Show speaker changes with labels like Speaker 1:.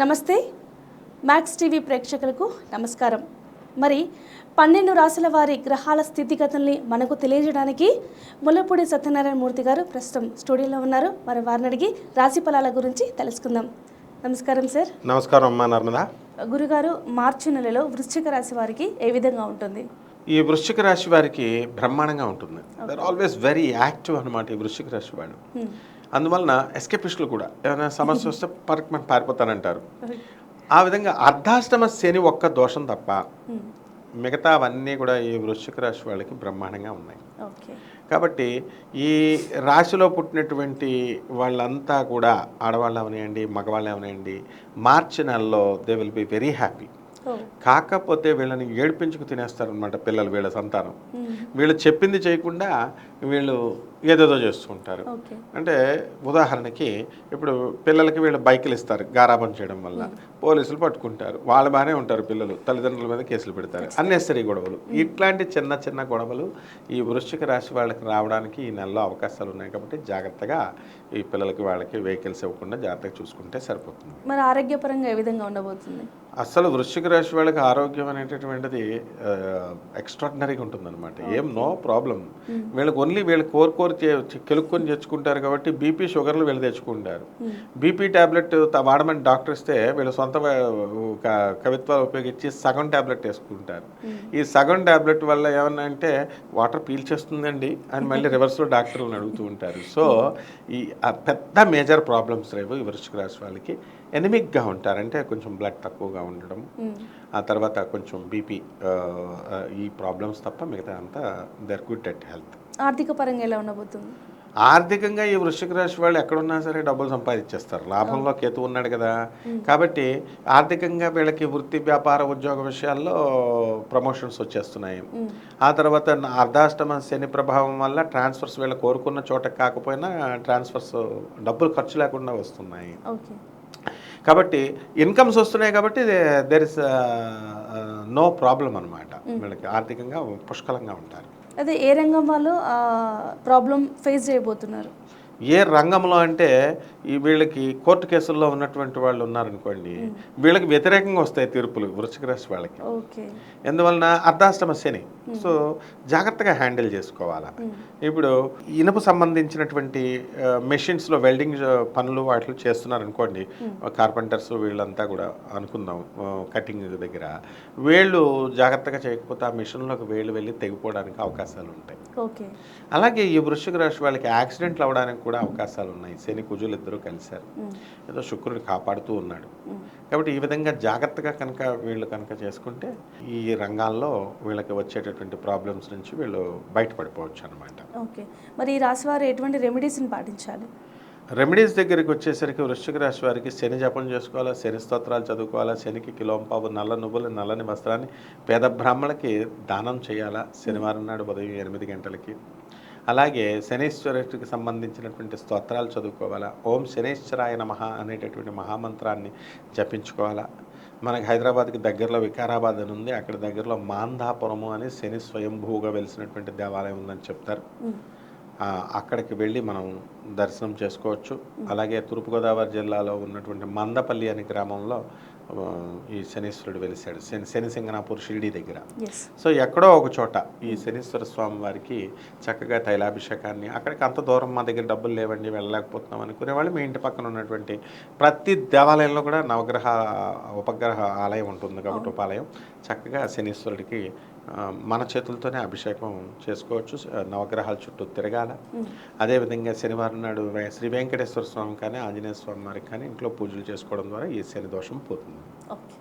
Speaker 1: నమస్తే max TV ప్రేక్షకులకు నమస్కారం. మరి 12 రాశుల వారి గ్రహాల స్థితిగతుల్ని మనకు తెలియజేయడానికి ముల్లపూడి సత్యనారాయణ మూర్తి గారు ప్రస్తుతం స్టూడియోలో ఉన్నారు. మరి వారిని అడిగి రాశి ఫలాల గురించి తెలుసుకుందాం. నమస్కారం సార్.
Speaker 2: నమస్కారం అమ్మా నర్మదా.
Speaker 1: గురుగారు, మార్చి నెలలో వృశ్చిక రాశి వారికి ఏ విధంగా ఉంటుంది?
Speaker 2: ఈ వృశ్చిక రాశి వారికి బ్రహ్మాండంగా ఉంటుంది. దర్ ఆల్వేస్ వెరీ యాక్టివ్ అనమాట ఈ వృశ్చిక రాశి వాళ్ళు. అందువలన ఎస్కేపిస్టులు కూడా ఏమైనా సమస్య వస్తే పరకమని పారిపోతానంటారు. ఆ విధంగా అర్ధాష్టమ శని ఒక్క దోషం తప్ప మిగతా అవన్నీ కూడా ఈ వృశ్చిక రాశి వాళ్ళకి బ్రహ్మాండంగా ఉన్నాయి. కాబట్టి ఈ రాశిలో పుట్టినటువంటి వాళ్ళంతా కూడా ఆడవాళ్ళు అవనివ్వండి, మగవాళ్ళు అవనివ్వండి, మార్చి నెలలో they will be very happy. కాకపోతే వీళ్ళని ఏడిపించుకు తినేస్తారనమాట పిల్లలు, వీళ్ళ సంతానం. వీళ్ళు చెప్పింది చేయకుండా వీళ్ళు ఏదేదో చేస్తుంటారు. అంటే ఉదాహరణకి ఇప్పుడు పిల్లలకి వీళ్ళు బైకులు ఇస్తారు గారాబం చేయడం వల్ల, పోలీసులు పట్టుకుంటారు. వాళ్ళు బాగానే ఉంటారు, పిల్లలు తల్లిదండ్రుల మీద కేసులు పెడతారు. అన్నెసరీ గొడవలు, ఇట్లాంటి చిన్న చిన్న గొడవలు ఈ వృశ్చిక రాశి వాళ్ళకి రావడానికి ఈ నెలలో అవకాశాలు ఉన్నాయి. కాబట్టి జాగ్రత్తగా ఈ పిల్లలకి వాళ్ళకి వెహికల్స్ ఇవ్వకుండా జాగ్రత్తగా చూసుకుంటే సరిపోతుంది.
Speaker 1: మరి ఆరోగ్యపరంగా ఏ విధంగా ఉండబోతుంది? అసలు
Speaker 2: వృశ్చిక రాశి వాళ్ళకి ఆరోగ్యం అనేటటువంటిది ఎక్స్ట్రాడినరీగా ఉంటుందన్నమాట. ఏం నో ప్రాబ్లం. వీళ్ళకి ఓన్లీ వీళ్ళు కోరుకొని కెలుక్కొని తెచ్చుకుంటారు కాబట్టి బీపీ షుగర్లు వీళ్ళు తెచ్చుకుంటారు. బీపీ ట్యాబ్లెట్ వాడమని డాక్టర్ ఇస్తే వీళ్ళు సొంత కవిత్వాలు ఉపయోగించి సగం ట్యాబ్లెట్ వేసుకుంటారు. ఈ సగం ట్యాబ్లెట్ వల్ల ఏమన్నా అంటే వాటర్ పీల్చేస్తుందండి అని మళ్ళీ రివర్స్లో డాక్టర్లను అడుగుతూ ఉంటారు. సో ఈ పెద్ద మేజర్ ప్రాబ్లమ్స్ రేవు ఈ వృశ్చిక రాశి వాళ్ళకి. ఎనిమిక్గా ఉంటారంటే కొంచెం బ్లడ్ తక్కువగా ఉండడం, ఆ తర్వాత కొంచెం బీపీ, ఈ ప్రాబ్లమ్స్ తప్ప మిగతా అంతా దర్ గుడ్ అట్ హెల్త్.
Speaker 1: ఆర్థిక పరంగా ఎలా ఉండబోతుంది?
Speaker 2: ఆర్థికంగా ఈ వృశ్చిక రాశి వాళ్ళు ఎక్కడున్నా సరే డబ్బులు సంపాదించేస్తారు. లాభంలో కేతు ఉన్నాడు కదా, కాబట్టి ఆర్థికంగా వీళ్ళకి వృత్తి వ్యాపార ఉద్యోగ విషయాల్లో ప్రమోషన్స్ వచ్చేస్తున్నాయి. ఆ తర్వాత అర్ధాష్టమ శని ప్రభావం వల్ల ట్రాన్స్ఫర్స్ వీళ్ళు కోరుకున్న చోట కాకపోయినా ట్రాన్స్ఫర్స్ డబ్బులు ఖర్చు లేకుండా వస్తున్నాయి. కాబట్టి ఇన్కమ్స్ వస్తున్నాయి కాబట్టి దెర్ ఇస్ నో ప్రాబ్లం అనమాట. వీళ్ళకి ఆర్థికంగా పుష్కలంగా ఉంటారు.
Speaker 1: అదే ఏ రంగం వాళ్ళు ప్రాబ్లం ఫేస్ చేయబోతున్నారు?
Speaker 2: ఏ రంగంలో అంటే ఈ వీళ్ళకి కోర్టు కేసుల్లో ఉన్నటువంటి వాళ్ళు ఉన్నారనుకోండి, వీళ్ళకి వ్యతిరేకంగా వస్తాయి తీర్పులు వృశ్చిక రాశి వాళ్ళకి. ఎందువలన అర్ధాష్టమ శని. సో జాగ్రత్తగా హ్యాండిల్ చేసుకోవాలా. ఇప్పుడు ఇనుపు సంబంధించినటువంటి మెషిన్స్లో వెల్డింగ్ పనులు వాటిలో చేస్తున్నారు అనుకోండి, కార్పెంటర్స్ వీళ్ళంతా కూడా అనుకుందాం, కటింగ్ దగ్గర వేళ్ళు జాగ్రత్తగా చేయకపోతే ఆ మిషన్లోకి వేళ్ళు వెళ్ళి తెగిపోవడానికి అవకాశాలు ఉంటాయి. అలాగే ఈ వృశ్చిక రాశి వాళ్ళకి యాక్సిడెంట్లు అవ్వడానికి కూడా అవకాశాలు ఉన్నాయి. శని కుజులు ఇద్దరూ కలిశారు, ఏదో శుక్రుడు కాపాడుతూ ఉన్నాడు. కాబట్టి ఈ విధంగా జాగ్రత్తగా కనుక వీళ్ళు కనుక చేసుకుంటే ఈ రంగాల్లో వీళ్ళకి వచ్చేటటువంటి ప్రాబ్లమ్స్ నుంచి వీళ్ళు బయటపడిపోవచ్చు అనమాట.
Speaker 1: ఓకే, మరి ఈ రాశి వారు ఎటువంటి రెమెడీస్ని పాటించాలి?
Speaker 2: రెమెడీస్ దగ్గరికి వచ్చేసరికి వృశ్చిక రాశి వారికి శని జపం చేసుకోవాలా, శని స్తోత్రాలు చదువుకోవాలా, శనికి కిలోంపావు నల్ల నువ్వులు నల్లని వస్త్రాన్ని పేద బ్రాహ్మణులకి దానం చేయాలా శనివారం నాడు ఉదయం 8 గంటలకి. అలాగే శనీశ్వరుడికి సంబంధించినటువంటి స్తోత్రాలు చదువుకోవాలా. ఓం శనీశ్వరాయ నమః అనేటటువంటి మహామంత్రాన్ని జపించుకోవాలా. మనకి హైదరాబాద్కి దగ్గరలో వికారాబాద్ అని ఉంది, అక్కడ దగ్గరలో మాంధాపురము అని శని స్వయంభూగా వెలిసినటువంటి దేవాలయం ఉందని చెప్తారు. అక్కడికి వెళ్ళి మనం దర్శనం చేసుకోవచ్చు. అలాగే తూర్పుగోదావరి జిల్లాలో ఉన్నటువంటి మందపల్లి అనే గ్రామంలో ఈ శనీశ్వరుడు వెలిశాడు, శని సింగనాపూర్ షిరిడి దగ్గర. సో ఎక్కడో ఒక చోట ఈ శనీశ్వర స్వామి వారికి చక్కగా తైలాభిషేకాన్ని, అక్కడికి అంత దూరం మా దగ్గర డబ్బులు లేవండి వెళ్ళలేకపోతున్నాం అనుకునే వాళ్ళు మీ ఇంటి పక్కన ఉన్నటువంటి ప్రతి దేవాలయంలో కూడా నవగ్రహ ఉపగ్రహ ఆలయం ఉంటుంది కాబట్టి ఉపాలయం, చక్కగా శనీశ్వరుడికి మన చేతులతోనే అభిషేకం చేసుకోవచ్చు. నవగ్రహాల చుట్టూ తిరగాల. అదేవిధంగా శనివారం నాడు శ్రీ వెంకటేశ్వర స్వామి కానీ ఆంజనేయ స్వామి వారికి కానీ ఇంట్లో పూజలు చేసుకోవడం ద్వారా ఈ శని దోషం పోతుంది.
Speaker 1: ఓకే.